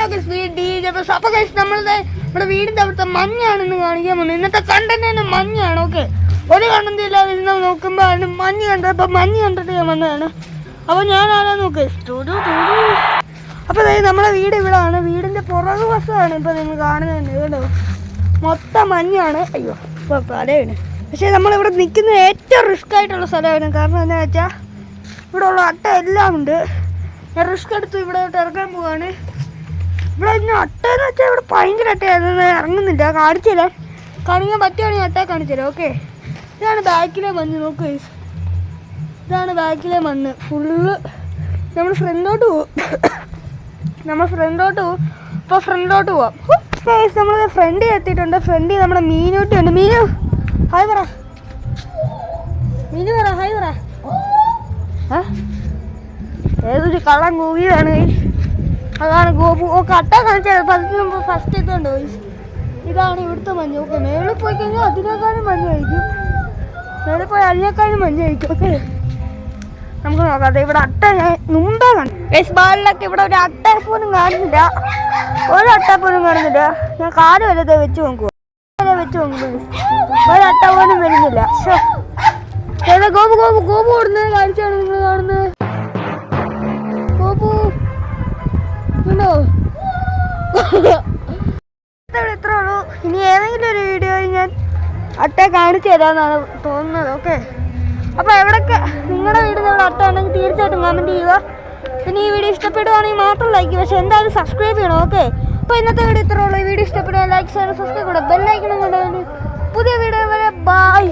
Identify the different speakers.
Speaker 1: അപ്പൊ നമ്മളുടെ നമ്മുടെ വീടിന്റെ അവിടുത്തെ മഞ്ഞാണെന്ന് കാണിക്കാൻ പോകുന്നത്. ഇന്നത്തെ കണ്ടന്റ് തന്നെ മഞ്ഞാണ്. ഓക്കെ, ഒരു കണ്ടന്റ് ഇല്ലാതെ ഇന്ന് നോക്കുമ്പോൾ അതിന് മഞ്ഞ് കണ്ടത്. അപ്പൊ മഞ്ഞ് കണ്ടിട്ട് ഞാൻ വന്നതാണ്. അപ്പൊ ഞാൻ ആരാ നോക്ക് അപ്പൊ നമ്മുടെ വീട് ഇവിടെ ആണ്. വീടിന്റെ പുറകു വശമാണ് ഇപ്പൊ നിങ്ങൾ കാണുന്നത്. കേട്ടോ, മൊത്തം മഞ്ഞാണ്. അയ്യോ ഇപ്പൊ പലയാണ്. പക്ഷെ നമ്മളിവിടെ നിൽക്കുന്നത് ഏറ്റവും റിസ്ക് ആയിട്ടുള്ള സ്ഥലമാണ്. കാരണം എന്താ വെച്ചാൽ ഇവിടെ ഉള്ള അട്ട എല്ലാം ഉണ്ട്. ഞാൻ റിസ്ക് എടുത്ത് ഇവിടെ ഇറങ്ങാൻ പോവാണ്. ഇവിടെ ഇന്ന് അട്ടയെന്ന് വെച്ചാൽ ഇവിടെ ഭയങ്കര അട്ടയാണ്. ഇറങ്ങുന്നില്ല, കാണിച്ചില്ല. കാണിക്കാൻ പറ്റുകയാണെങ്കിൽ അട്ട കാണിച്ചുതരാം. ഓക്കെ, ഇതാണ് ബാക്കിലെ മഞ്ഞ്. നോക്ക്, ഇതാണ് ബാക്കിലെ മണ്ണ് ഫുള്ള്. നമ്മൾ ഫ്രണ്ടോട്ട് പോകും. ഇപ്പോൾ ഫ്രണ്ടിലോട്ട് പോവാം. നമ്മൾ ഫ്രണ്ടിൽ എത്തിയിട്ടുണ്ട്. ഫ്രണ്ടിൽ നമ്മുടെ മീനൂട്ടി ഉണ്ട്. മീനു ഹായ് പറ. ഹായ് പറ. ഏതൊരു കള്ളം കൂവിയതാണ്. അതാണ് ഗോപു. ഓക്കെ, അട്ട കാണിച്ചത് നമ്മൾ ഫസ്റ്റ് എത്തുന്നുണ്ടോ. ഇതാണ് ഇവിടുത്തെ മഞ്ഞ്. ഓക്കെ, മേളിൽ പോയി കഴിഞ്ഞാൽ അതിനേക്കാളും മഞ്ഞ് കഴിക്കും. മേളിൽ പോയി അതിനേക്കാളും മഞ്ഞ് കഴിക്കും. ഓക്കെ, നമുക്ക് നോക്കാം. ഇവിടെ അട്ട ഞാൻ മുമ്പേ കണ്ടു. ബാളിലൊക്കെ ഇവിടെ ഒരു അട്ട പോലും കാണുന്നില്ല. ഒരു അട്ട പോലും കാണുന്നില്ല. ഞാൻ കാല് വലുത് വെച്ച് നോക്കുക. ഒരു അട്ട പോലും വരുന്നില്ല. ഗോപു ഓടുന്നത് കാണിച്ചാണ് നിങ്ങൾ കാണുന്നത്. ഗോപു ഉണ്ടോ? ഇത്രേ ഉള്ളൂ. ഇനി ഏതെങ്കിലും ഒരു വീഡിയോയിൽ ഞാൻ അട്ട കാണിച്ചു തരാമെന്നാണ് തോന്നുന്നത്. ഓക്കെ, അപ്പോൾ എവിടെയൊക്കെ നിങ്ങളുടെ വീടിൻ്റെ അവിടെ അട്ട ഉണ്ടെങ്കിൽ തീർച്ചയായിട്ടും കമൻറ്റ് ചെയ്യുക. പിന്നെ ഈ വീഡിയോ ഇഷ്ടപ്പെടുവാണെങ്കിൽ മാത്രം ലൈക്ക് ചെയ്യുക. പക്ഷേ എന്തായാലും സബ്സ്ക്രൈബ് ചെയ്യണം. ഓക്കെ, അപ്പോൾ ഇന്നത്തെ വീഡിയോ ഇത്രേ ഉള്ളൂ. ഈ വീഡിയോ ഇഷ്ടപ്പെടുക ലൈക്ക് ചെയ്യാനും സബ്സ്ക്രൈബ് ചെയ്യുക. ബെല്ലൈക്കണം കണ്ടു. പുതിയ വീഡിയോ വരെ ബൈ.